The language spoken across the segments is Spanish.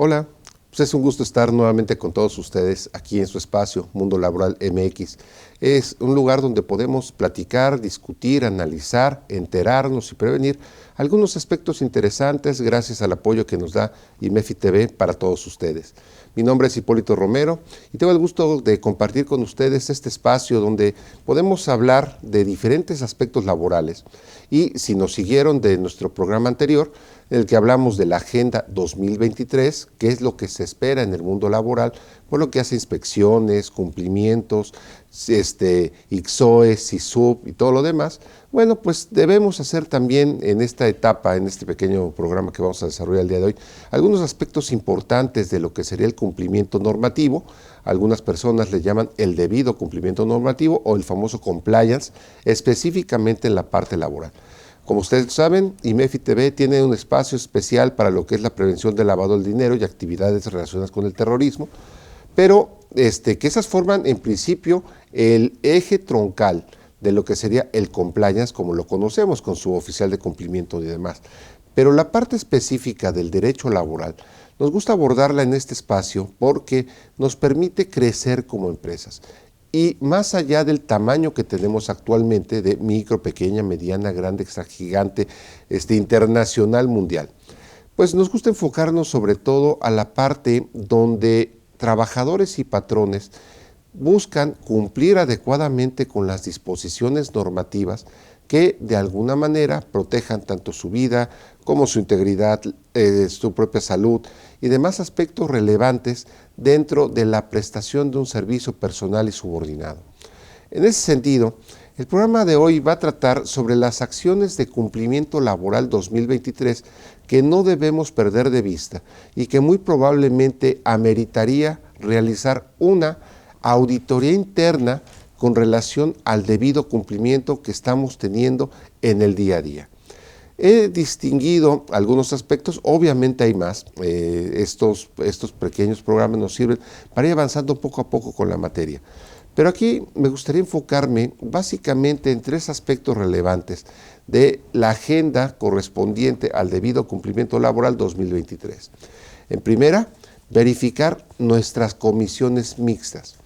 Hola, pues es un gusto estar nuevamente con todos ustedes aquí en su espacio Mundo Laboral MX. Es un lugar donde podemos platicar, discutir, analizar, enterarnos y prevenir algunos aspectos interesantes gracias al apoyo que nos da IMEFI TV para todos ustedes. Mi nombre es Hipólito Romero y tengo el gusto de compartir con ustedes este espacio donde podemos hablar de diferentes aspectos laborales. Y si nos siguieron de nuestro programa anterior, en el que hablamos de la Agenda 2023, qué es lo que se espera en el mundo laboral, por lo que hace inspecciones, cumplimientos, ICSOE, CISUB y todo lo demás. Bueno, pues debemos hacer también en esta etapa, en este pequeño programa que vamos a desarrollar el día de hoy, algunos aspectos importantes de lo que sería el cumplimiento normativo. Algunas personas le llaman el debido cumplimiento normativo o el famoso compliance, específicamente en la parte laboral. Como ustedes saben, IMEFI TV tiene un espacio especial para lo que es la prevención del lavado del dinero y actividades relacionadas con el terrorismo, pero que esas forman en principio el eje troncal de lo que sería el compliance como lo conocemos, con su oficial de cumplimiento y demás. Pero la parte específica del derecho laboral nos gusta abordarla en este espacio porque nos permite crecer como empresas. Y más allá del tamaño que tenemos actualmente de micro, pequeña, mediana, grande, extra gigante, internacional, mundial, pues nos gusta enfocarnos sobre todo a la parte donde trabajadores y patrones buscan cumplir adecuadamente con las disposiciones normativas que de alguna manera protejan tanto su vida como su integridad, su propia salud y demás aspectos relevantes dentro de la prestación de un servicio personal y subordinado. En ese sentido, el programa de hoy va a tratar sobre las acciones de cumplimiento laboral 2023 que no debemos perder de vista y que muy probablemente ameritaría realizar una auditoría interna con relación al debido cumplimiento que estamos teniendo en el día a día. He distinguido algunos aspectos, obviamente hay más. Estos pequeños programas nos sirven para ir avanzando poco a poco con la materia. Pero aquí me gustaría enfocarme básicamente en tres aspectos relevantes de la agenda correspondiente al debido cumplimiento laboral 2023. En primera, verificar nuestras comisiones mixtas.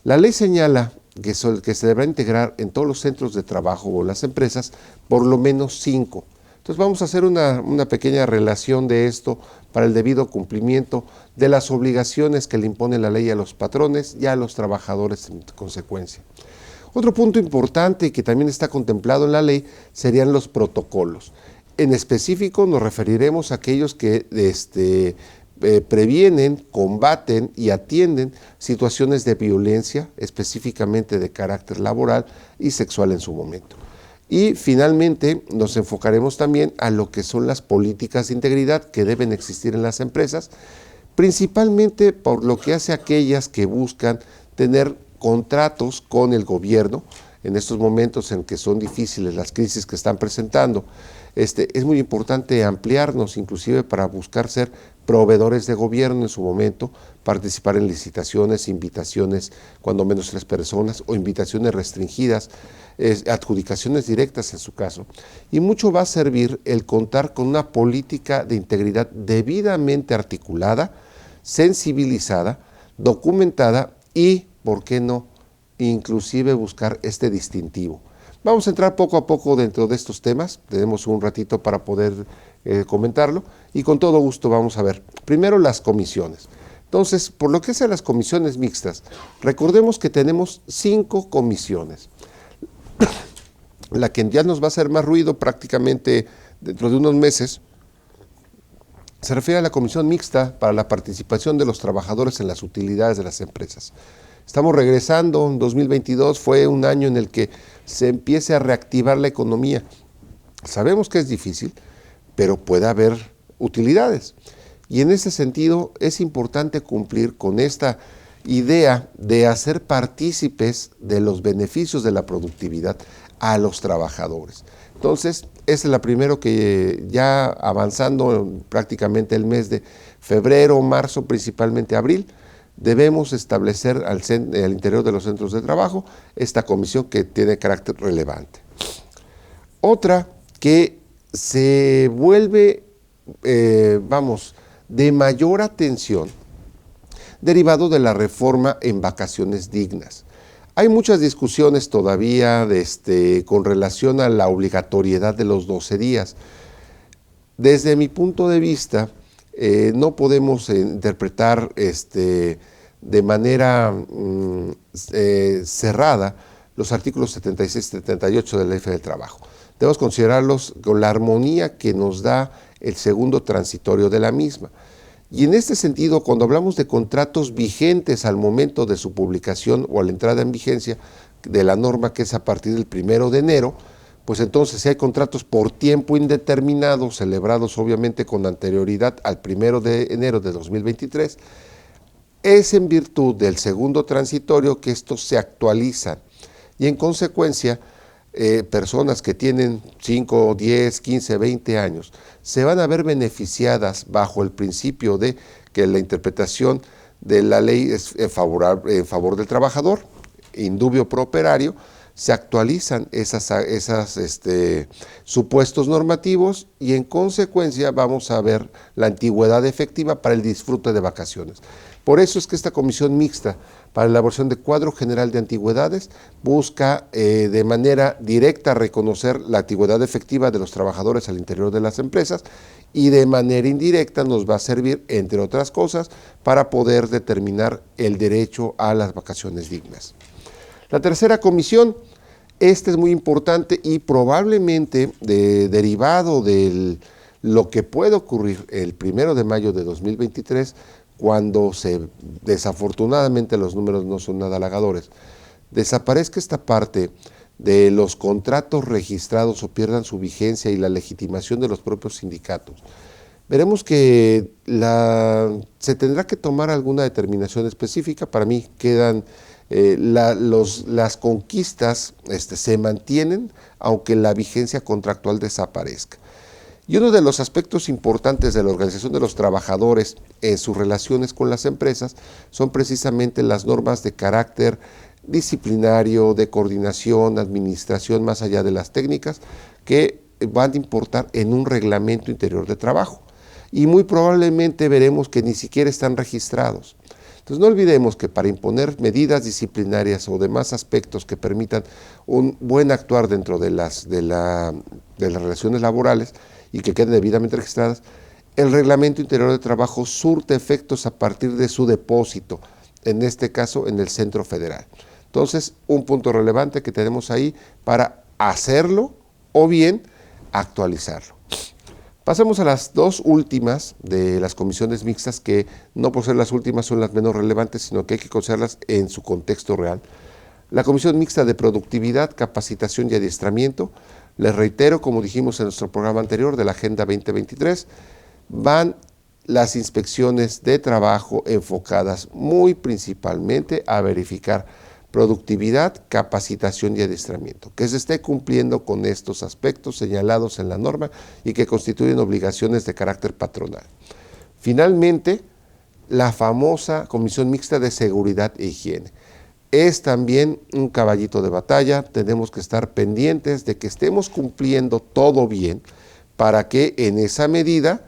La ley señala que se deberá integrar en todos los centros de trabajo o las empresas por lo menos 5. Entonces vamos a hacer una pequeña relación de esto para el debido cumplimiento de las obligaciones que le impone la ley a los patrones y a los trabajadores en consecuencia. Otro punto importante y que también está contemplado en la ley serían los protocolos. En específico nos referiremos a aquellos que previenen, combaten y atienden situaciones de violencia, específicamente de carácter laboral y sexual en su momento. Y finalmente nos enfocaremos también a lo que son las políticas de integridad que deben existir en las empresas, principalmente por lo que hace aquellas que buscan tener contratos con el gobierno en estos momentos en que son difíciles las crisis que están presentando. Es muy importante ampliarnos inclusive para buscar ser proveedores de gobierno en su momento, participar en licitaciones, invitaciones, cuando menos 3 personas, o invitaciones restringidas, adjudicaciones directas en su caso. Y mucho va a servir el contar con una política de integridad debidamente articulada, sensibilizada, documentada y, ¿por qué no?, inclusive buscar este distintivo. Vamos a entrar poco a poco dentro de estos temas, tenemos un ratito para poder comentarlo y con todo gusto vamos a ver. Primero las comisiones. Entonces, por lo que hace a las comisiones mixtas, recordemos que tenemos 5 comisiones. La que ya nos va a hacer más ruido prácticamente dentro de unos meses se refiere a la comisión mixta para la participación de los trabajadores en las utilidades de las empresas. Estamos regresando, en 2022 fue un año en el que se empiece a reactivar la economía. Sabemos que es difícil, pero puede haber utilidades. Y en ese sentido es importante cumplir con esta idea de hacer partícipes de los beneficios de la productividad a los trabajadores. Entonces, esa es la primera que ya avanzando prácticamente el mes de febrero, marzo, principalmente abril, debemos establecer al interior de los centros de trabajo esta comisión que tiene carácter relevante. Otra que se vuelve, de mayor atención derivado de la reforma en vacaciones dignas. Hay muchas discusiones todavía con relación a la obligatoriedad de los 12 días. Desde mi punto de vista, no podemos interpretar de manera cerrada los artículos 76 y 78 de la Ley Federal del Trabajo. Debemos considerarlos con la armonía que nos da el segundo transitorio de la misma. Y en este sentido, cuando hablamos de contratos vigentes al momento de su publicación o a la entrada en vigencia de la norma, que es a partir del 1 de enero, pues entonces si hay contratos por tiempo indeterminado, celebrados obviamente con anterioridad al 1 de enero de 2023, es en virtud del segundo transitorio que estos se actualizan. Y en consecuencia, personas que tienen 5, 10, 15, 20 años se van a ver beneficiadas bajo el principio de que la interpretación de la ley es en favor del trabajador, indubio pro operario. Se actualizan esas supuestos normativos y en consecuencia vamos a ver la antigüedad efectiva para el disfrute de vacaciones. Por eso es que esta comisión mixta para la elaboración de cuadro general de antigüedades busca de manera directa reconocer la antigüedad efectiva de los trabajadores al interior de las empresas y de manera indirecta nos va a servir, entre otras cosas, para poder determinar el derecho a las vacaciones dignas. La tercera comisión, esta es muy importante y probablemente derivado de lo que puede ocurrir el 1 de mayo de 2023, cuando desafortunadamente los números no son nada halagadores, desaparezca esta parte de los contratos registrados o pierdan su vigencia y la legitimación de los propios sindicatos. Veremos que se tendrá que tomar alguna determinación específica. Para mí quedan las conquistas se mantienen, aunque la vigencia contractual desaparezca. Y uno de los aspectos importantes de la organización de los trabajadores en sus relaciones con las empresas son precisamente las normas de carácter disciplinario, de coordinación, administración, más allá de las técnicas, que van a importar en un reglamento interior de trabajo. Y muy probablemente veremos que ni siquiera están registrados. Entonces no olvidemos que para imponer medidas disciplinarias o demás aspectos que permitan un buen actuar dentro de las relaciones laborales y que queden debidamente registradas, el reglamento interior de trabajo surte efectos a partir de su depósito, en este caso en el Centro Federal. Entonces, un punto relevante que tenemos ahí para hacerlo o bien actualizarlo. Pasemos a las dos últimas de las comisiones mixtas, que no por ser las últimas son las menos relevantes, sino que hay que considerarlas en su contexto real. La Comisión Mixta de Productividad, Capacitación y Adiestramiento, les reitero, como dijimos en nuestro programa anterior de la Agenda 2023, van las inspecciones de trabajo enfocadas muy principalmente a verificar productividad, capacitación y adiestramiento, que se esté cumpliendo con estos aspectos señalados en la norma y que constituyen obligaciones de carácter patronal. Finalmente, la famosa Comisión Mixta de Seguridad e Higiene. Es también un caballito de batalla, tenemos que estar pendientes de que estemos cumpliendo todo bien para que en esa medida,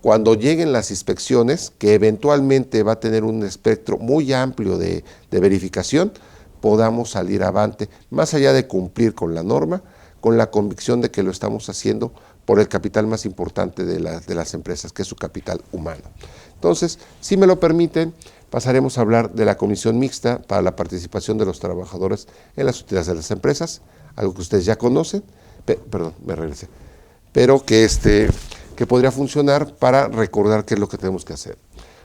cuando lleguen las inspecciones, que eventualmente va a tener un espectro muy amplio de verificación, podamos salir avante, más allá de cumplir con la norma, con la convicción de que lo estamos haciendo por el capital más importante de las empresas, que es su capital humano. Entonces, si me lo permiten, pasaremos a hablar de la Comisión Mixta para la participación de los trabajadores en las utilidades de las empresas, algo que ustedes ya conocen, pero que podría funcionar para recordar qué es lo que tenemos que hacer.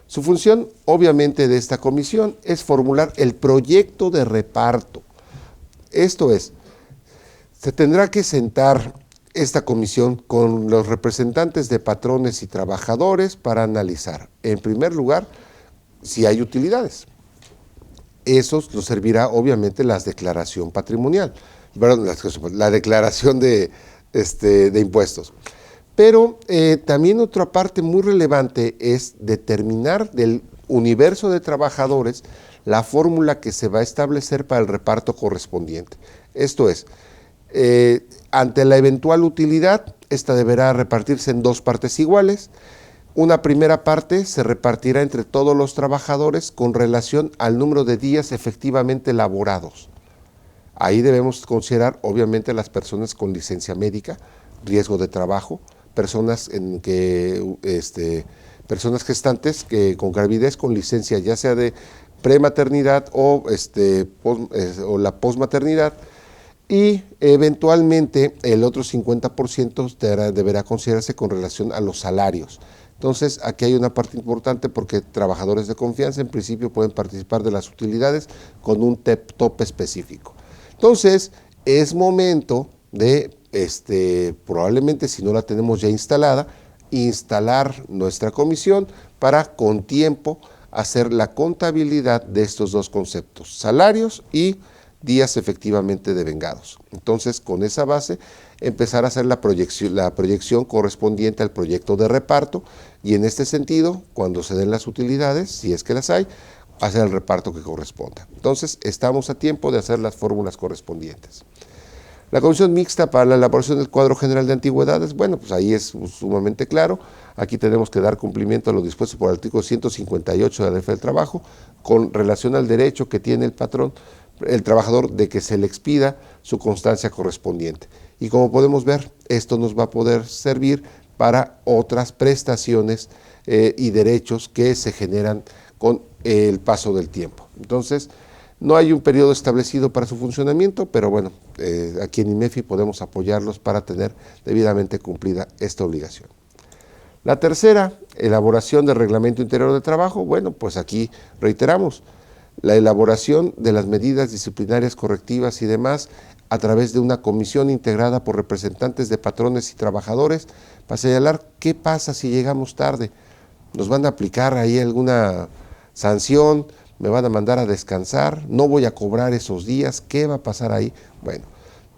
Su función, obviamente, de esta comisión es formular el proyecto de reparto. Esto es, se tendrá que sentar esta comisión con los representantes de patrones y trabajadores para analizar, en primer lugar, si hay utilidades. Eso nos servirá, obviamente, la declaración patrimonial, la declaración de impuestos. Pero también otra parte muy relevante es determinar del universo de trabajadores la fórmula que se va a establecer para el reparto correspondiente. Esto es, ante la eventual utilidad, esta deberá repartirse en dos partes iguales. Una primera parte se repartirá entre todos los trabajadores con relación al número de días efectivamente laborados. Ahí debemos considerar obviamente las personas con licencia médica, riesgo de trabajo, personas personas gestantes que con gravidez con licencia ya sea de prematernidad o la posmaternidad, y eventualmente el otro 50% deberá considerarse con relación a los salarios. Entonces, aquí hay una parte importante porque trabajadores de confianza en principio pueden participar de las utilidades con un tope específico. Entonces, es momento de, probablemente si no la tenemos ya instalada, instalar nuestra comisión para con tiempo hacer la contabilidad de estos dos conceptos, salarios y días efectivamente devengados. Entonces, con esa base, empezar a hacer la proyección correspondiente al proyecto de reparto y en este sentido, cuando se den las utilidades, si es que las hay, hacer el reparto que corresponda. Entonces, estamos a tiempo de hacer las fórmulas correspondientes. La comisión mixta para la elaboración del cuadro general de antigüedades, bueno, pues ahí es sumamente claro. Aquí tenemos que dar cumplimiento a lo dispuesto por el artículo 158 de la Ley del Trabajo con relación al derecho que tiene el patrón, el trabajador, de que se le expida su constancia correspondiente. Y como podemos ver, esto nos va a poder servir para otras prestaciones y derechos que se generan con el paso del tiempo. Entonces, no hay un periodo establecido para su funcionamiento, pero bueno, aquí en IMEFI podemos apoyarlos para tener debidamente cumplida esta obligación. La tercera, elaboración del reglamento interior de trabajo. Bueno, pues aquí reiteramos, la elaboración de las medidas disciplinarias correctivas y demás a través de una comisión integrada por representantes de patrones y trabajadores para señalar qué pasa si llegamos tarde. ¿Nos van a aplicar ahí alguna sanción? ¿Me van a mandar a descansar? ¿No voy a cobrar esos días? ¿Qué va a pasar ahí? Bueno,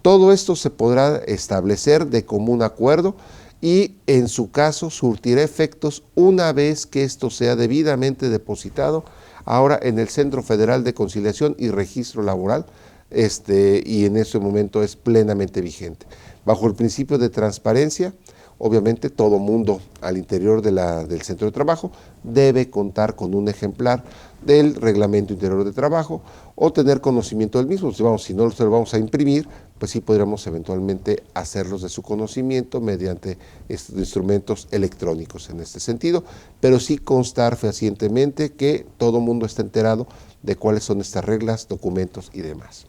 todo esto se podrá establecer de común acuerdo y en su caso surtirá efectos una vez que esto sea debidamente depositado ahora en el Centro Federal de Conciliación y Registro Laboral, y en ese momento es plenamente vigente. Bajo el principio de transparencia, obviamente todo mundo al interior del centro de trabajo debe contar con un ejemplar del reglamento interior de trabajo o tener conocimiento del mismo. Si no se lo vamos a imprimir, pues sí podremos eventualmente hacerlos de su conocimiento mediante instrumentos electrónicos en este sentido, pero sí constar fehacientemente que todo mundo está enterado de cuáles son estas reglas, documentos y demás.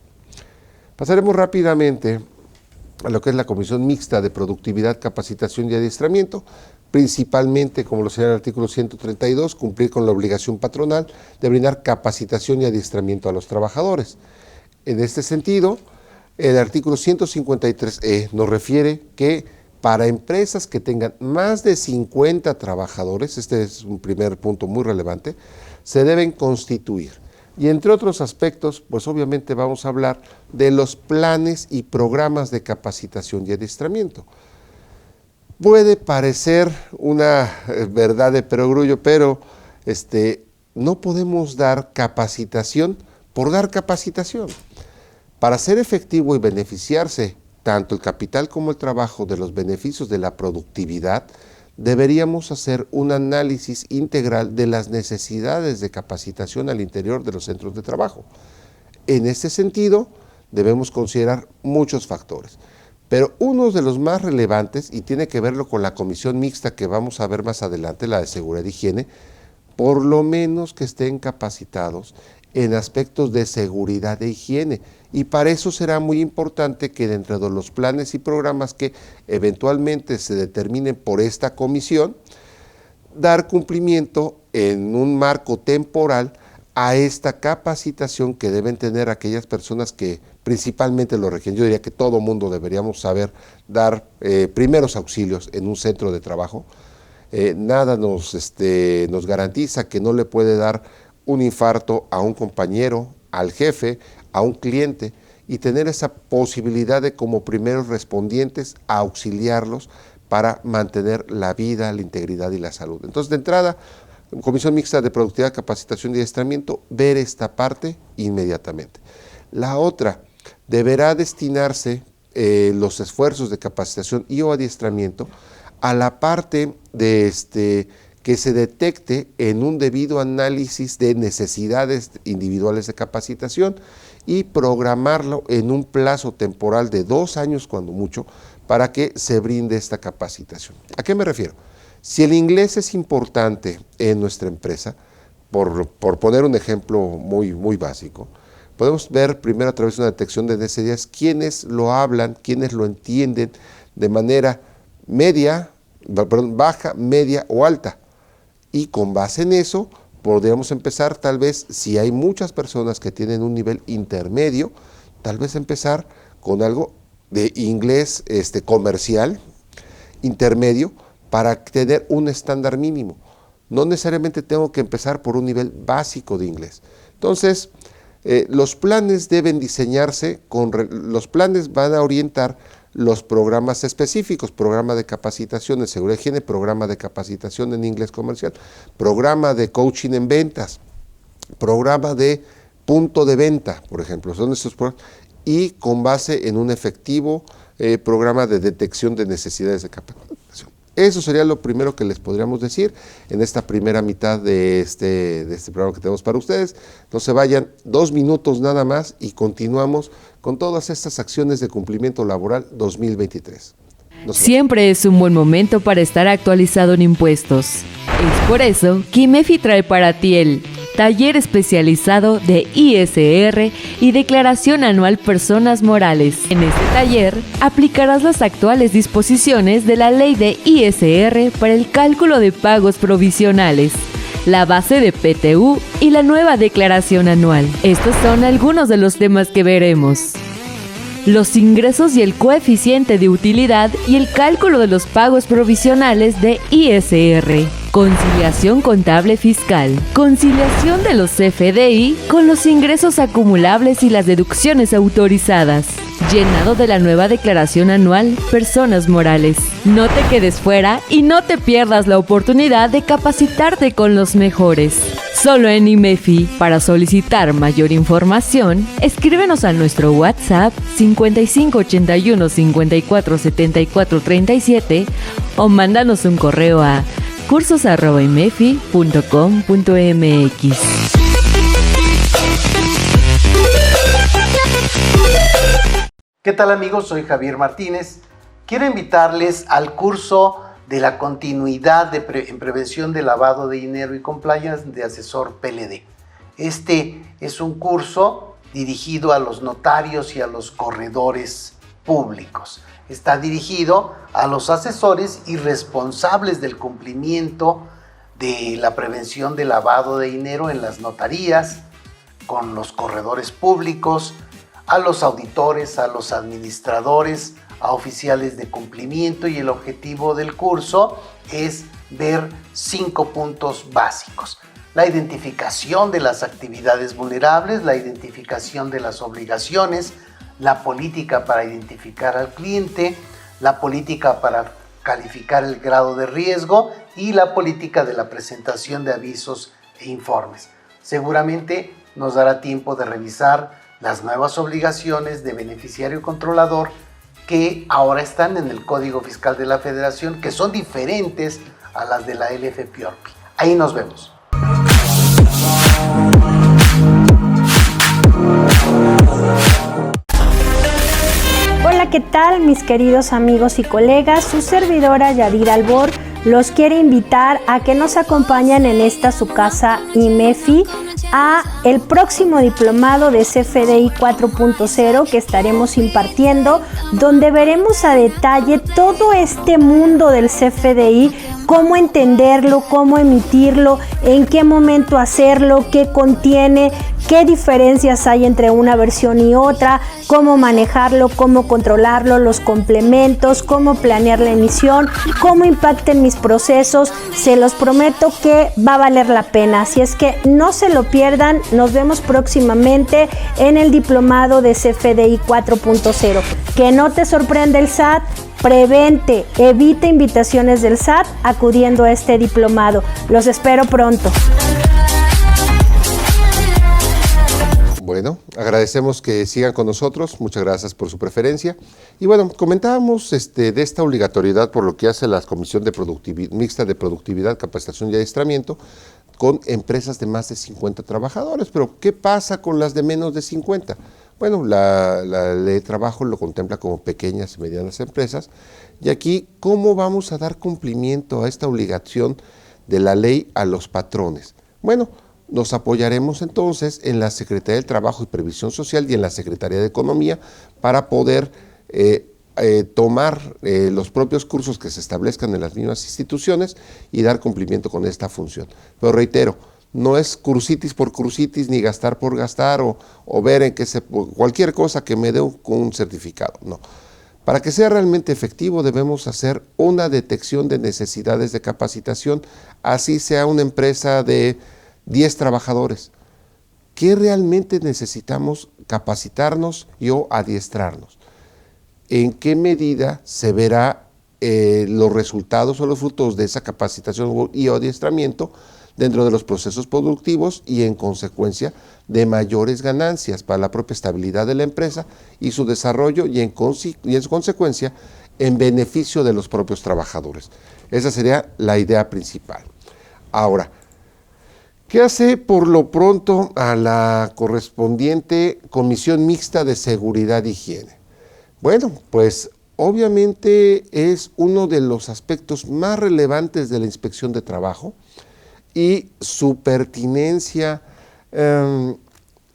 Pasaremos rápidamente a lo que es la Comisión Mixta de Productividad, Capacitación y Adiestramiento, principalmente, como lo señala el artículo 132, cumplir con la obligación patronal de brindar capacitación y adiestramiento a los trabajadores. En este sentido, el artículo 153E nos refiere que para empresas que tengan más de 50 trabajadores, este es un primer punto muy relevante, se deben constituir. Y entre otros aspectos, pues obviamente vamos a hablar de los planes y programas de capacitación y adiestramiento. Puede parecer una verdad de perogrullo, pero no podemos dar capacitación por dar capacitación. Para ser efectivo y beneficiarse tanto el capital como el trabajo de los beneficios de la productividad, deberíamos hacer un análisis integral de las necesidades de capacitación al interior de los centros de trabajo. En este sentido, debemos considerar muchos factores, pero uno de los más relevantes, y tiene que verlo con la comisión mixta que vamos a ver más adelante, la de seguridad y higiene, por lo menos que estén capacitados en aspectos de seguridad e higiene. Y para eso será muy importante que dentro de los planes y programas que eventualmente se determinen por esta comisión, dar cumplimiento en un marco temporal a esta capacitación que deben tener aquellas personas que principalmente lo requieren. Yo diría que todo mundo deberíamos saber dar primeros auxilios en un centro de trabajo. Nada nos garantiza que no le puede dar un infarto a un compañero, al jefe, a un cliente, y tener esa posibilidad de como primeros respondientes auxiliarlos para mantener la vida, la integridad y la salud. Entonces, de entrada, Comisión Mixta de Productividad, Capacitación y Adiestramiento, ver esta parte inmediatamente. La otra, deberá destinarse los esfuerzos de capacitación y o adiestramiento a la parte de que se detecte en un debido análisis de necesidades individuales de capacitación y programarlo en un plazo temporal de 2 años, cuando mucho, para que se brinde esta capacitación. ¿A qué me refiero? Si el inglés es importante en nuestra empresa, por poner un ejemplo muy básico, podemos ver primero a través de una detección de necesidades quiénes lo hablan, quiénes lo entienden de manera baja, media o alta. Y con base en eso podríamos empezar, tal vez, si hay muchas personas que tienen un nivel intermedio, tal vez empezar con algo de inglés comercial, intermedio, para tener un estándar mínimo. No necesariamente tengo que empezar por un nivel básico de inglés. Entonces, los planes deben diseñarse, los planes van a orientar los programas específicos, programa de capacitación en seguridad y higiene, programa de capacitación en inglés comercial, programa de coaching en ventas, programa de punto de venta, por ejemplo, son estos programas, y con base en un efectivo programa de detección de necesidades de capacitación. Eso sería lo primero que les podríamos decir en esta primera mitad de este programa que tenemos para ustedes. No se vayan, 2 minutos nada más y continuamos con todas estas acciones de cumplimiento laboral 2023. Siempre es un buen momento para estar actualizado en impuestos. Es por eso que IMEFI trae para ti el Taller Especializado de ISR y Declaración Anual Personas Morales. En este taller aplicarás las actuales disposiciones de la Ley de ISR para el cálculo de pagos provisionales, la base de PTU y la nueva declaración anual. Estos son algunos de los temas que veremos: los ingresos y el coeficiente de utilidad y el cálculo de los pagos provisionales de ISR, conciliación contable fiscal, conciliación de los CFDI con los ingresos acumulables y las deducciones autorizadas, llenado de la nueva declaración anual Personas Morales. No te quedes fuera y no te pierdas la oportunidad de capacitarte con los mejores. Solo en IMEFI. Para solicitar mayor información, escríbenos a nuestro WhatsApp 5581 54 74 37 o mándanos un correo a cursos@imefi.com.mx. ¿Qué tal, amigos? Soy Javier Martínez. Quiero invitarles al curso de la continuidad en prevención de lavado de dinero y compliance de asesor PLD. Este es un curso dirigido a los notarios y a los corredores públicos. Está dirigido a los asesores y responsables del cumplimiento de la prevención de lavado de dinero en las notarías, con los corredores públicos, a los auditores, a los administradores, a oficiales de cumplimiento, y el objetivo del curso es ver 5 puntos básicos: la identificación de las actividades vulnerables, la identificación de las obligaciones, la política para identificar al cliente, la política para calificar el grado de riesgo y la política de la presentación de avisos e informes. Seguramente nos dará tiempo de revisar las nuevas obligaciones de beneficiario controlador que ahora están en el Código Fiscal de la Federación, que son diferentes a las de la LFPORPI. Ahí nos vemos. Hola, ¿qué tal, mis queridos amigos y colegas? Su servidora Yadira Albor los quiere invitar a que nos acompañen en esta su casa IMEFI a el próximo diplomado de CFDI 4.0 que estaremos impartiendo, donde veremos a detalle todo este mundo del CFDI, cómo entenderlo, cómo emitirlo, en qué momento hacerlo, qué contiene, qué diferencias hay entre una versión y otra, cómo manejarlo, cómo controlarlo, los complementos, cómo planear la emisión, cómo impacta en mis procesos. Se los prometo que va a valer la pena, así es que no se lo pierdan. Nos vemos próximamente en el diplomado de CFDI 4.0. Que no te sorprenda el SAT. Prevente, evita invitaciones del SAT acudiendo a este diplomado. Los espero pronto. Bueno, agradecemos que sigan con nosotros, muchas gracias por su preferencia. Y bueno, comentábamos de esta obligatoriedad por lo que hace la Comisión Mixta de Productividad, Capacitación y Adiestramiento con empresas de más de 50 trabajadores. Pero, ¿qué pasa con las de menos de 50? Bueno, la ley de trabajo lo contempla como pequeñas y medianas empresas. Y aquí, ¿cómo vamos a dar cumplimiento a esta obligación de la ley a los patrones? Bueno, nos apoyaremos entonces en la Secretaría del Trabajo y Previsión Social y en la Secretaría de Economía para poder tomar los propios cursos que se establezcan en las mismas instituciones y dar cumplimiento con esta función. Pero reitero, no es cursitis por cursitis, ni gastar por gastar o ver en qué cualquier cosa que me dé un certificado, no. Para que sea realmente efectivo debemos hacer una detección de necesidades de capacitación, así sea una empresa de 10 trabajadores. ¿Qué realmente necesitamos capacitarnos o adiestrarnos? ¿En qué medida se verá los resultados o los frutos de esa capacitación y adiestramiento dentro de los procesos productivos y en consecuencia de mayores ganancias para la propia estabilidad de la empresa y su desarrollo y en su consecuencia en beneficio de los propios trabajadores? Esa sería la idea principal. Ahora, ¿qué hace por lo pronto a la correspondiente Comisión Mixta de Seguridad e Higiene? Bueno, pues obviamente es uno de los aspectos más relevantes de la inspección de trabajo y su pertinencia,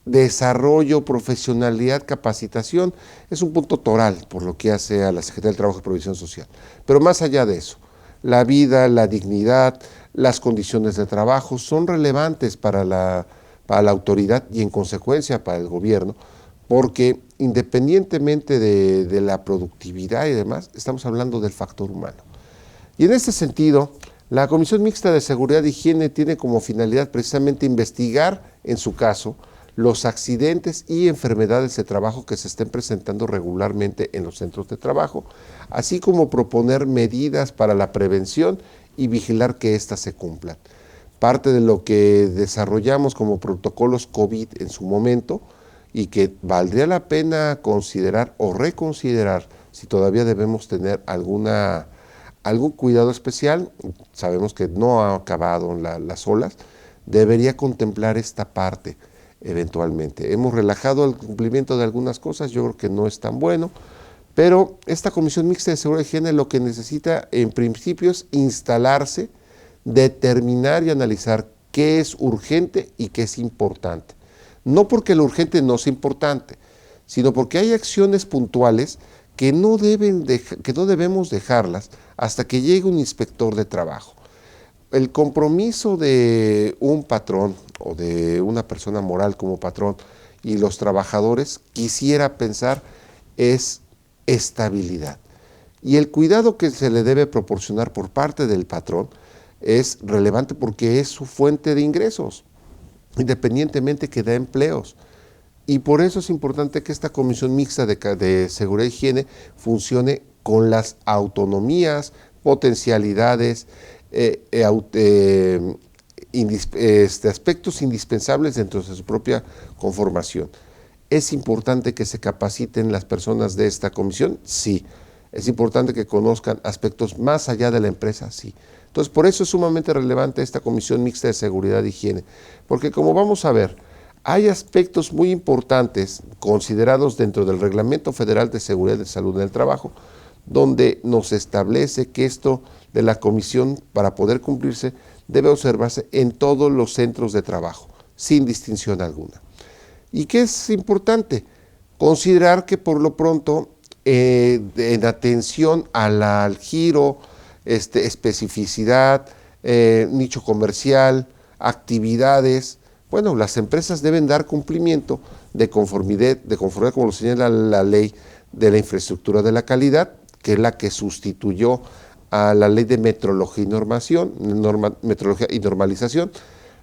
desarrollo, profesionalidad, capacitación, es un punto toral por lo que hace a la Secretaría del Trabajo y Previsión Social. Pero más allá de eso, la vida, la dignidad, las condiciones de trabajo son relevantes para la autoridad y en consecuencia para el gobierno, porque independientemente de la productividad y demás, estamos hablando del factor humano. Y en este sentido, la Comisión Mixta de Seguridad e Higiene tiene como finalidad precisamente investigar, en su caso, los accidentes y enfermedades de trabajo que se estén presentando regularmente en los centros de trabajo, así como proponer medidas para la prevención y vigilar que éstas se cumplan. Parte de lo que desarrollamos como protocolos COVID en su momento y que valdría la pena considerar o reconsiderar si todavía debemos tener algún cuidado especial, sabemos que no ha acabado las olas, debería contemplar esta parte eventualmente. Hemos relajado el cumplimiento de algunas cosas, yo creo que no es tan bueno, pero esta Comisión Mixta de Seguridad y Higiene lo que necesita en principio es instalarse, determinar y analizar qué es urgente y qué es importante. No porque lo urgente no sea importante, sino porque hay acciones puntuales que no debemos dejarlas hasta que llegue un inspector de trabajo. El compromiso de un patrón o de una persona moral como patrón y los trabajadores, quisiera pensar, es estabilidad. Y el cuidado que se le debe proporcionar por parte del patrón es relevante porque es su fuente de ingresos, independientemente que da empleos. Y por eso es importante que esta Comisión Mixta de Seguridad e Higiene funcione con las autonomías, potencialidades, aspectos indispensables dentro de su propia conformación. ¿Es importante que se capaciten las personas de esta comisión? Sí. ¿Es importante que conozcan aspectos más allá de la empresa? Sí. Entonces, por eso es sumamente relevante esta Comisión Mixta de Seguridad e Higiene, porque como vamos a ver, hay aspectos muy importantes considerados dentro del Reglamento Federal de Seguridad y Salud en el Trabajo, donde nos establece que esto de la comisión, para poder cumplirse, debe observarse en todos los centros de trabajo, sin distinción alguna. ¿Y qué es importante? Considerar que por lo pronto, en atención al giro, especificidad, nicho comercial, actividades, bueno, las empresas deben dar cumplimiento de conformidad como lo señala la ley de la infraestructura de la calidad, que es la que sustituyó a la ley de metrología y normalización,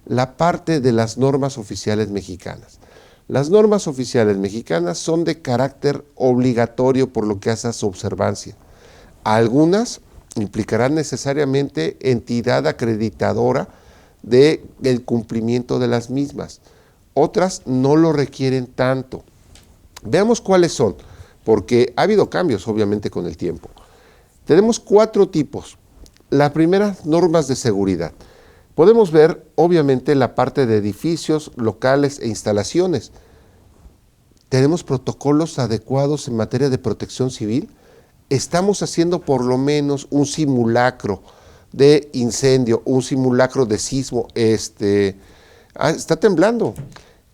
la parte de las normas oficiales mexicanas. Las normas oficiales mexicanas son de carácter obligatorio por lo que hace a su observancia. Algunas implicarán necesariamente entidad acreditadora del cumplimiento de las mismas. otras no lo requieren tanto. Veamos cuáles son, porque ha habido cambios obviamente con el tiempo. Tenemos 4 tipos. La primera, normas de seguridad. Podemos ver obviamente la parte de edificios, locales e instalaciones. ¿Tenemos protocolos adecuados en materia de protección civil? Estamos haciendo por lo menos un simulacro de incendio, un simulacro de sismo. Está temblando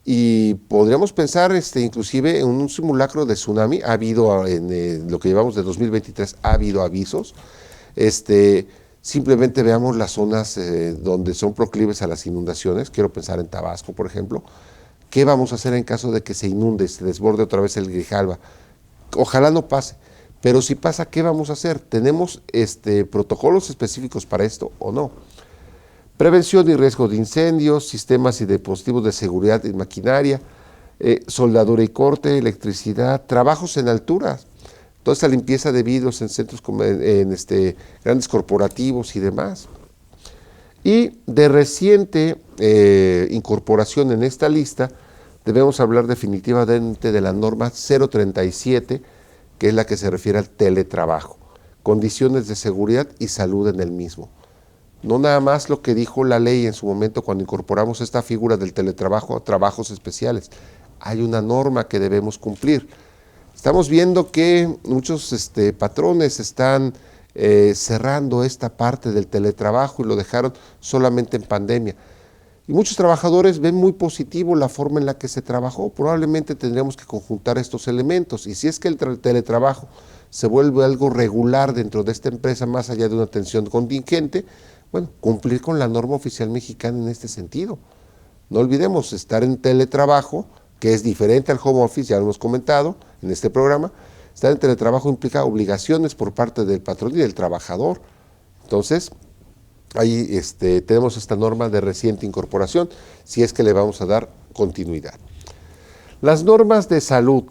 y podríamos pensar inclusive en un simulacro de tsunami. Ha habido, en lo que llevamos de 2023, ha habido avisos. Simplemente veamos las zonas donde son proclives a las inundaciones. Quiero pensar en Tabasco, por ejemplo. ¿Qué vamos a hacer en caso de que se inunde, se desborde otra vez el Grijalva? Ojalá no pase, pero si pasa, ¿qué vamos a hacer? ¿Tenemos protocolos específicos para esto o no? Prevención y riesgo de incendios, sistemas y dispositivos de seguridad y maquinaria, soldadura y corte, electricidad, trabajos en alturas, toda esta limpieza de vidrios en centros, en grandes corporativos y demás. Y de reciente incorporación en esta lista, debemos hablar definitivamente de la norma 037, que es la que se refiere al teletrabajo, condiciones de seguridad y salud en el mismo. No nada más lo que dijo la ley en su momento cuando incorporamos esta figura del teletrabajo a trabajos especiales. Hay una norma que debemos cumplir. Estamos viendo que muchos patrones están cerrando esta parte del teletrabajo y lo dejaron solamente en pandemia. Y muchos trabajadores ven muy positivo la forma en la que se trabajó. Probablemente tendríamos que conjuntar estos elementos. Y si es que el teletrabajo se vuelve algo regular dentro de esta empresa, más allá de una atención contingente, bueno, cumplir con la norma oficial mexicana en este sentido. No olvidemos, estar en teletrabajo, que es diferente al home office, ya lo hemos comentado en este programa. Estar en teletrabajo implica obligaciones por parte del patrón y del trabajador. Entonces, ahí tenemos esta norma de reciente incorporación, si es que le vamos a dar continuidad. Las normas de salud.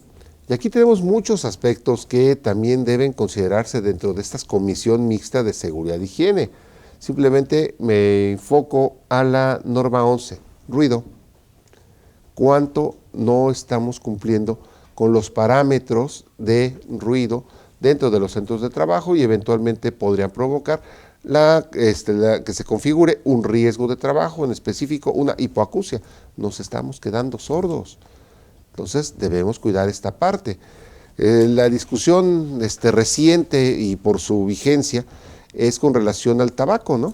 Y aquí tenemos muchos aspectos que también deben considerarse dentro de esta comisión mixta de seguridad e higiene. Simplemente me enfoco a la norma 11, ruido. ¿Cuánto no estamos cumpliendo con los parámetros de ruido dentro de los centros de trabajo y eventualmente podrían provocar que se configure un riesgo de trabajo, en específico una hipoacusia? Nos estamos quedando sordos. Entonces debemos cuidar esta parte. La discusión reciente y por su vigencia es con relación al tabaco, ¿no?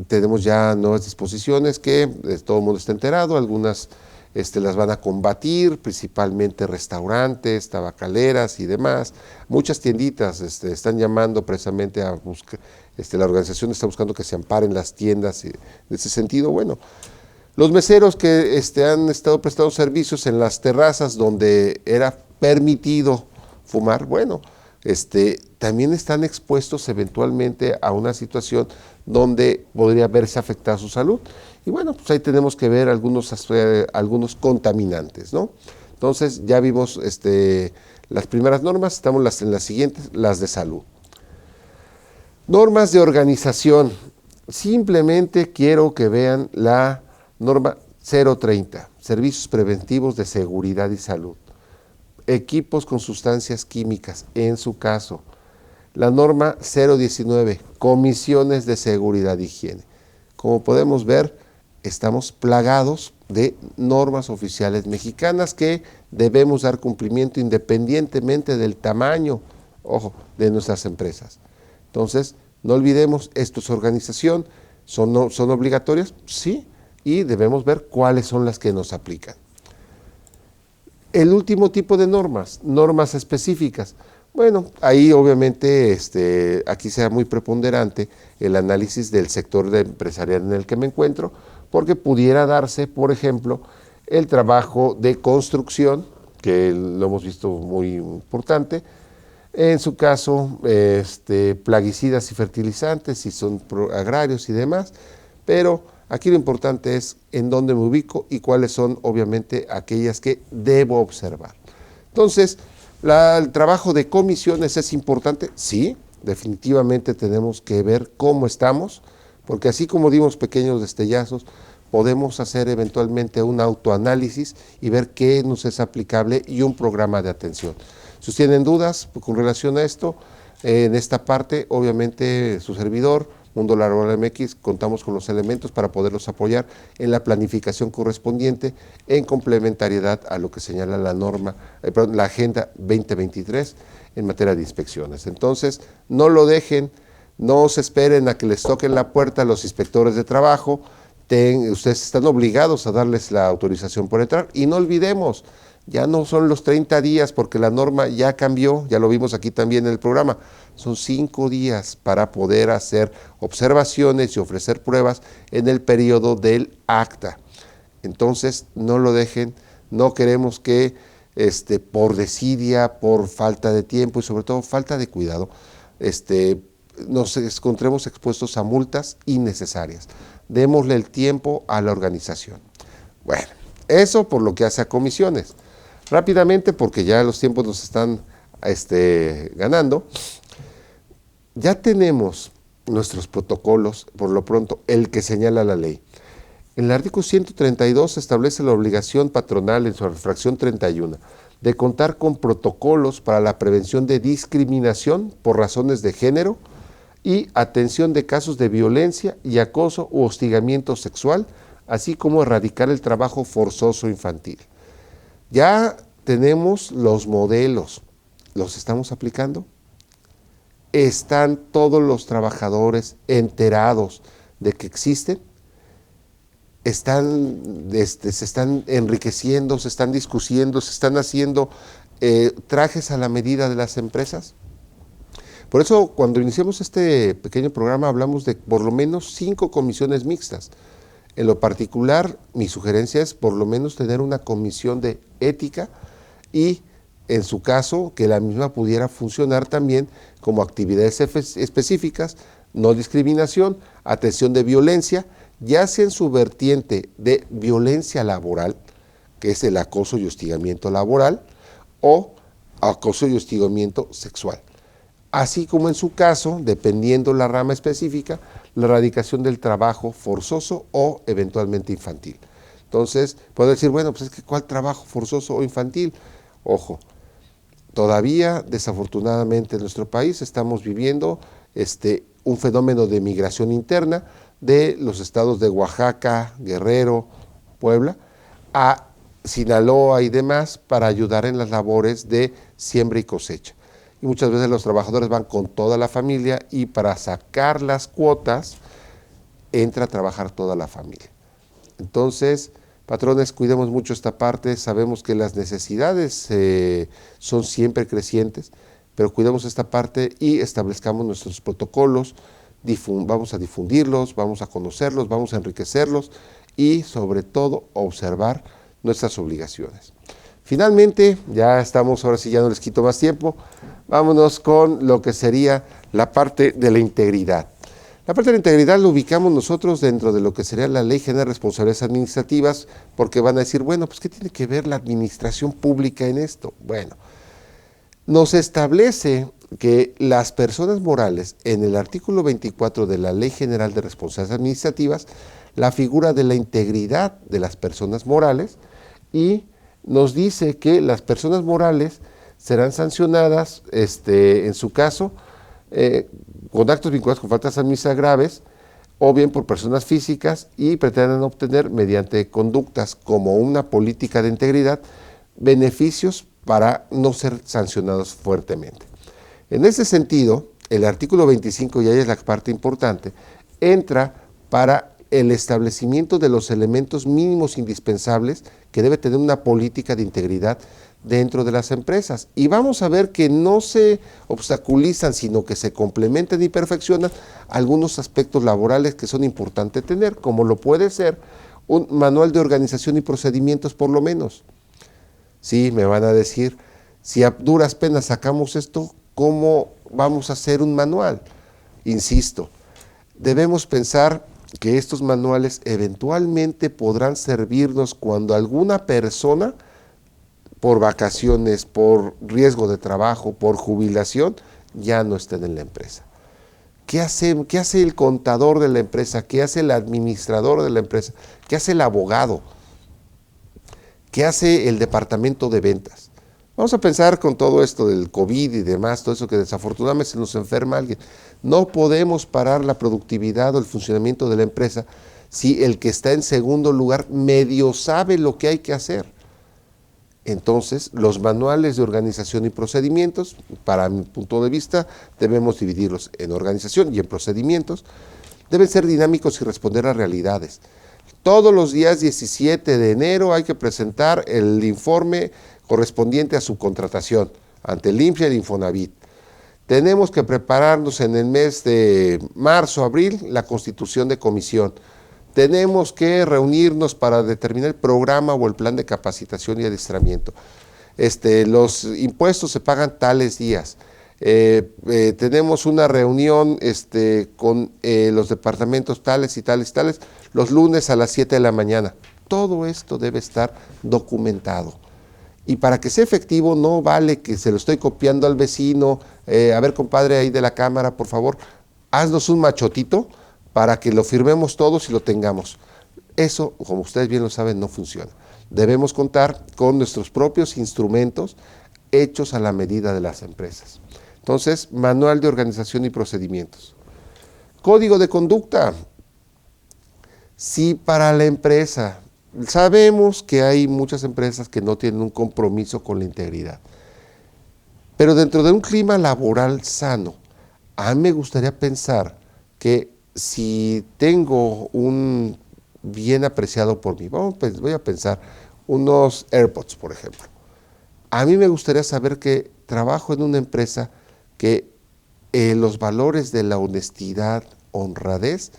Tenemos ya nuevas disposiciones que todo el mundo está enterado, algunas las van a combatir, principalmente restaurantes, tabacaleras y demás. Muchas tienditas están llamando precisamente a buscar, la organización está buscando que se amparen las tiendas, y en ese sentido, bueno, los meseros que han estado prestando servicios en las terrazas donde era permitido fumar, bueno, también están expuestos eventualmente a una situación donde podría verse afectada su salud. Y bueno, pues ahí tenemos que ver algunos contaminantes, ¿no? Entonces ya vimos las primeras normas, estamos en las siguientes, las de salud. Normas de organización. Simplemente quiero que vean la norma 030, servicios preventivos de seguridad y salud. Equipos con sustancias químicas, en su caso. La norma 019, comisiones de seguridad e higiene. Como podemos ver, estamos plagados de normas oficiales mexicanas que debemos dar cumplimiento independientemente del tamaño, ojo, de nuestras empresas. Entonces, no olvidemos, esto es organización, ¿son obligatorias? Sí, y debemos ver cuáles son las que nos aplican. El último tipo de normas específicas. Bueno, ahí obviamente aquí será muy preponderante el análisis del sector empresarial en el que me encuentro, porque pudiera darse, por ejemplo, el trabajo de construcción, que lo hemos visto muy importante, en su caso, plaguicidas y fertilizantes, si son agrarios y demás, pero aquí lo importante es en dónde me ubico y cuáles son, obviamente, aquellas que debo observar. Entonces, el trabajo de comisiones es importante, sí, definitivamente tenemos que ver cómo estamos, porque así como dimos pequeños destellazos, podemos hacer eventualmente un autoanálisis y ver qué nos es aplicable y un programa de atención. Si ustedes tienen dudas con relación a esto, en esta parte, obviamente, su servidor, Mundo Laboral MX, contamos con los elementos para poderlos apoyar en la planificación correspondiente en complementariedad a lo que señala la norma, la Agenda 2023 en materia de inspecciones. Entonces, no lo dejen, no se esperen a que les toquen la puerta los inspectores de trabajo, ustedes están obligados a darles la autorización por entrar y no olvidemos, ya no son los 30 días porque la norma ya cambió, ya lo vimos aquí también en el programa, son 5 días para poder hacer observaciones y ofrecer pruebas en el periodo del acta. Entonces no lo dejen, no queremos que por desidia, por falta de tiempo y sobre todo falta de cuidado, nos encontremos expuestos a multas innecesarias. Démosle el tiempo a la organización. Bueno, eso por lo que hace a comisiones. Rápidamente, porque ya los tiempos nos están ganando, ya tenemos nuestros protocolos, por lo pronto, el que señala la ley. En el artículo 132 establece la obligación patronal en su fracción 31 de contar con protocolos para la prevención de discriminación por razones de género y atención de casos de violencia y acoso u hostigamiento sexual, así como erradicar el trabajo forzoso infantil. Ya tenemos los modelos, ¿los estamos aplicando? ¿Están todos los trabajadores enterados de que existen? Se están enriqueciendo, se están discutiendo, se están haciendo trajes a la medida de las empresas? Por eso, cuando iniciamos este pequeño programa, hablamos de por lo menos 5 comisiones mixtas. En lo particular, mi sugerencia es por lo menos tener una comisión de ética y, en su caso, que la misma pudiera funcionar también como actividades específicas, no discriminación, atención de violencia, ya sea en su vertiente de violencia laboral, que es el acoso y hostigamiento laboral, o acoso y hostigamiento sexual. Así como en su caso, dependiendo la rama específica, la erradicación del trabajo forzoso o eventualmente infantil. Entonces, puedo decir, bueno, pues es que ¿cuál trabajo forzoso o infantil? Ojo, todavía desafortunadamente en nuestro país estamos viviendo un fenómeno de migración interna de los estados de Oaxaca, Guerrero, Puebla, a Sinaloa y demás para ayudar en las labores de siembra y cosecha. Y muchas veces los trabajadores van con toda la familia y para sacar las cuotas entra a trabajar toda la familia. Entonces, patrones, cuidemos mucho esta parte, sabemos que las necesidades son siempre crecientes, pero cuidemos esta parte y establezcamos nuestros protocolos, vamos a difundirlos, vamos a conocerlos, vamos a enriquecerlos y sobre todo observar nuestras obligaciones. Finalmente, ya estamos, ahora sí ya no les quito más tiempo, vámonos con lo que sería la parte de la integridad. La parte de la integridad lo ubicamos nosotros dentro de lo que sería la Ley General de Responsabilidades Administrativas, porque van a decir, bueno, pues ¿qué tiene que ver la administración pública en esto? Bueno, nos establece que las personas morales, en el artículo 24 de la Ley General de Responsabilidades Administrativas, la figura de la integridad de las personas morales y nos dice que las personas morales serán sancionadas, en su caso, con actos vinculados con faltas administrativas graves, o bien por personas físicas y pretenden obtener, mediante conductas como una política de integridad, beneficios para no ser sancionados fuertemente. En ese sentido, el artículo 25, y ahí es la parte importante, entra para el establecimiento de los elementos mínimos indispensables que debe tener una política de integridad dentro de las empresas. Y vamos a ver que no se obstaculizan, sino que se complementan y perfeccionan algunos aspectos laborales que son importantes tener, como lo puede ser un manual de organización y procedimientos por lo menos. Sí, me van a decir, si a duras penas sacamos esto, ¿cómo vamos a hacer un manual? Insisto, debemos pensar que estos manuales eventualmente podrán servirnos cuando alguna persona, por vacaciones, por riesgo de trabajo, por jubilación, ya no estén en la empresa. ¿Qué hace el contador de la empresa? ¿Qué hace el administrador de la empresa? ¿Qué hace el abogado? ¿Qué hace el departamento de ventas? Vamos a pensar con todo esto del COVID y demás, todo eso que desafortunadamente se nos enferma alguien. No podemos parar la productividad o el funcionamiento de la empresa si el que está en segundo lugar medio sabe lo que hay que hacer. Entonces, los manuales de organización y procedimientos, para mi punto de vista, debemos dividirlos en organización y en procedimientos. Deben ser dinámicos y responder a realidades. Todos los días 17 de enero hay que presentar el informe correspondiente a su contratación ante el INPS y el Infonavit. Tenemos que prepararnos en el mes de marzo, abril, la constitución de comisión. Tenemos que reunirnos para determinar el programa o el plan de capacitación y adiestramiento. Los impuestos se pagan tales días. Tenemos una reunión con los departamentos tales y tales y tales los lunes a las 7 de la mañana. Todo esto debe estar documentado. Y para que sea efectivo no vale que se lo estoy copiando al vecino, a ver compadre ahí de la cámara, por favor, haznos un machotito para que lo firmemos todos y lo tengamos. Eso, como ustedes bien lo saben, no funciona. Debemos contar con nuestros propios instrumentos hechos a la medida de las empresas. Entonces, manual de organización y procedimientos. Código de conducta. Si para la empresa, sabemos que hay muchas empresas que no tienen un compromiso con la integridad, pero dentro de un clima laboral sano, a mí me gustaría pensar que si tengo un bien apreciado por mí, voy a pensar unos AirPods, por ejemplo. A mí me gustaría saber que trabajo en una empresa que los valores de la honestidad, honradez,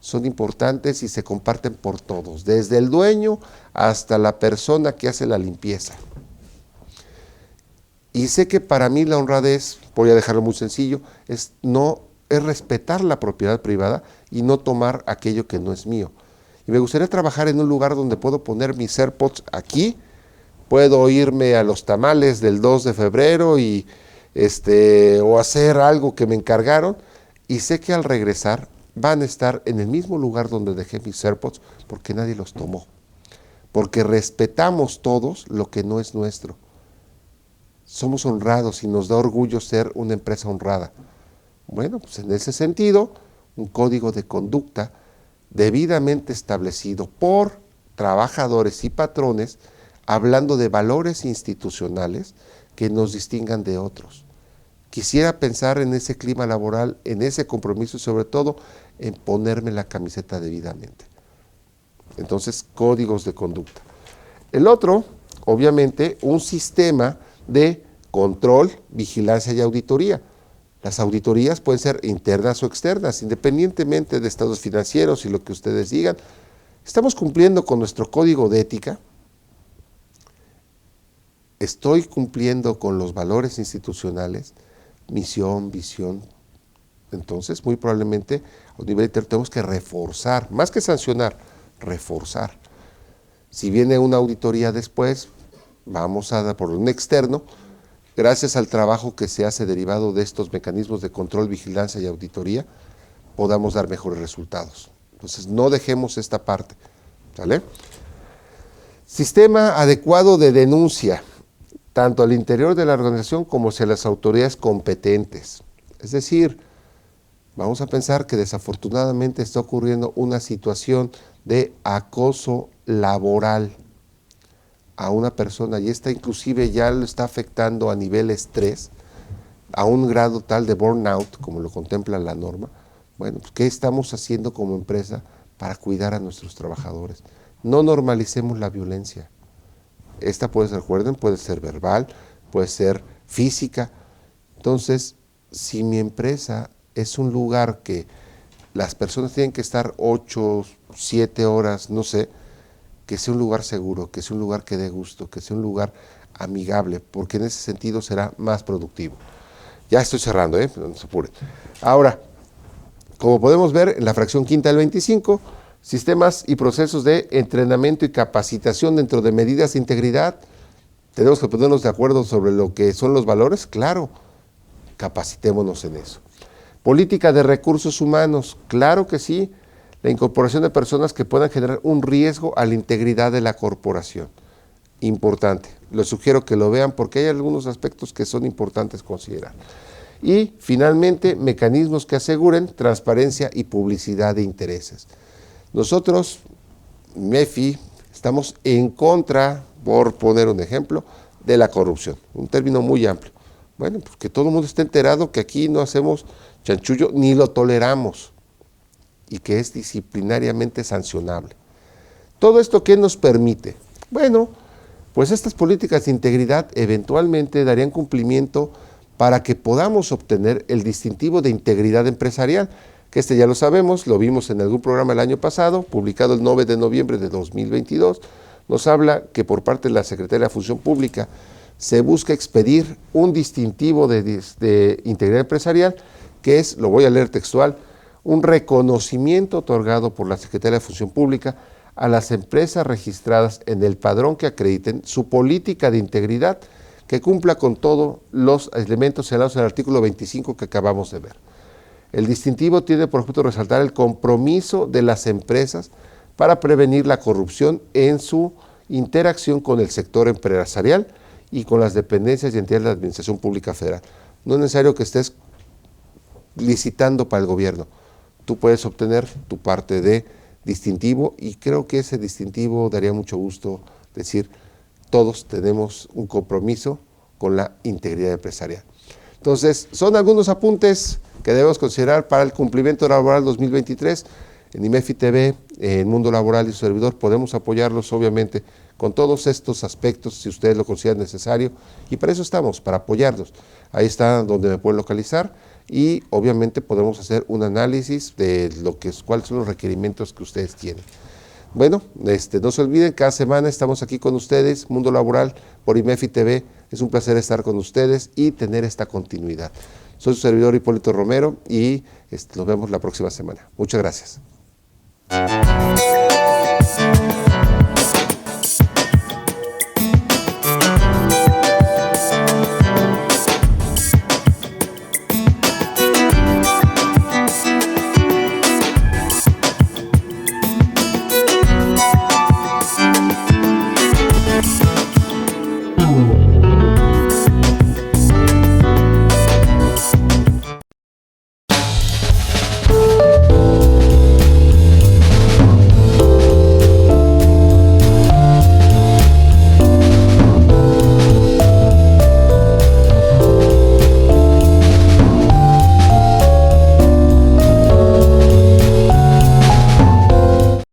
son importantes y se comparten por todos, desde el dueño hasta la persona que hace la limpieza. Y sé que para mí la honradez, voy a dejarlo muy sencillo, es respetar la propiedad privada y no tomar aquello que no es mío. Y me gustaría trabajar en un lugar donde puedo poner mis AirPods aquí, puedo irme a los tamales del 2 de febrero y o hacer algo que me encargaron, y sé que al regresar van a estar en el mismo lugar donde dejé mis AirPods porque nadie los tomó. Porque respetamos todos lo que no es nuestro. Somos honrados y nos da orgullo ser una empresa honrada. Bueno, pues en ese sentido, un código de conducta debidamente establecido por trabajadores y patrones, hablando de valores institucionales que nos distingan de otros. Quisiera pensar en ese clima laboral, en ese compromiso y sobre todo en ponerme la camiseta debidamente. Entonces, códigos de conducta. El otro, obviamente, un sistema de control, vigilancia y auditoría. Las auditorías pueden ser internas o externas, independientemente de estados financieros y lo que ustedes digan. ¿Estamos cumpliendo con nuestro código de ética? ¿Estoy cumpliendo con los valores institucionales? Misión, visión. Entonces, muy probablemente, a un nivel interno tenemos que reforzar, más que sancionar, reforzar. Si viene una auditoría después, vamos a dar por un externo, gracias al trabajo que se hace derivado de estos mecanismos de control, vigilancia y auditoría, podamos dar mejores resultados. Entonces, no dejemos esta parte, ¿sale? Sistema adecuado de denuncia, tanto al interior de la organización como hacia las autoridades competentes. Es decir, vamos a pensar que desafortunadamente está ocurriendo una situación de acoso laboral a una persona y esta inclusive ya lo está afectando a nivel estrés, a un grado tal de burnout, como lo contempla la norma. Bueno, pues, ¿qué estamos haciendo como empresa para cuidar a nuestros trabajadores? No normalicemos la violencia. Esta puede ser, recuerden, puede ser verbal, puede ser física. Entonces, si mi empresa es un lugar que las personas tienen que estar 8, 7 horas, no sé, que sea un lugar seguro, que sea un lugar que dé gusto, que sea un lugar amigable, porque en ese sentido será más productivo. Ya estoy cerrando, no se apuren. Ahora, como podemos ver en la fracción quinta del 25, sistemas y procesos de entrenamiento y capacitación dentro de medidas de integridad. Tenemos que ponernos de acuerdo sobre lo que son los valores, claro, capacitémonos en eso. Política de recursos humanos, claro que sí, la incorporación de personas que puedan generar un riesgo a la integridad de la corporación. Importante, les sugiero que lo vean porque hay algunos aspectos que son importantes considerar. Y finalmente, mecanismos que aseguren transparencia y publicidad de intereses. Nosotros, MEFI, estamos en contra, por poner un ejemplo, de la corrupción, un término muy amplio. Bueno, pues que todo el mundo esté enterado que aquí no hacemos chanchullo ni lo toleramos y que es disciplinariamente sancionable. ¿Todo esto qué nos permite? Bueno, pues estas políticas de integridad eventualmente darían cumplimiento para que podamos obtener el distintivo de integridad empresarial, que ya lo sabemos, lo vimos en algún programa el año pasado, publicado el 9 de noviembre de 2022, nos habla que por parte de la Secretaría de la Función Pública se busca expedir un distintivo de integridad empresarial, que es, lo voy a leer textual, un reconocimiento otorgado por la Secretaría de Función Pública a las empresas registradas en el padrón que acrediten su política de integridad que cumpla con todos los elementos señalados en el artículo 25 que acabamos de ver. El distintivo tiene por objeto resaltar el compromiso de las empresas para prevenir la corrupción en su interacción con el sector empresarial y con las dependencias y entidades de la Administración Pública Federal. No es necesario que estés licitando para el gobierno. Tú puedes obtener tu parte de distintivo y creo que ese distintivo daría mucho gusto decir, todos tenemos un compromiso con la integridad empresarial. Entonces, son algunos apuntes que debemos considerar para el cumplimiento laboral 2023. En IMEFI TV, en Mundo Laboral y su servidor, podemos apoyarlos obviamente con todos estos aspectos, si ustedes lo consideran necesario, y para eso estamos, para apoyarlos. Ahí está donde me pueden localizar y obviamente podemos hacer un análisis de cuáles son los requerimientos que ustedes tienen. Bueno, no se olviden, cada semana estamos aquí con ustedes, Mundo Laboral por IMEFI TV. Es un placer estar con ustedes y tener esta continuidad. Soy su servidor Hipólito Romero y nos vemos la próxima semana. Muchas gracias.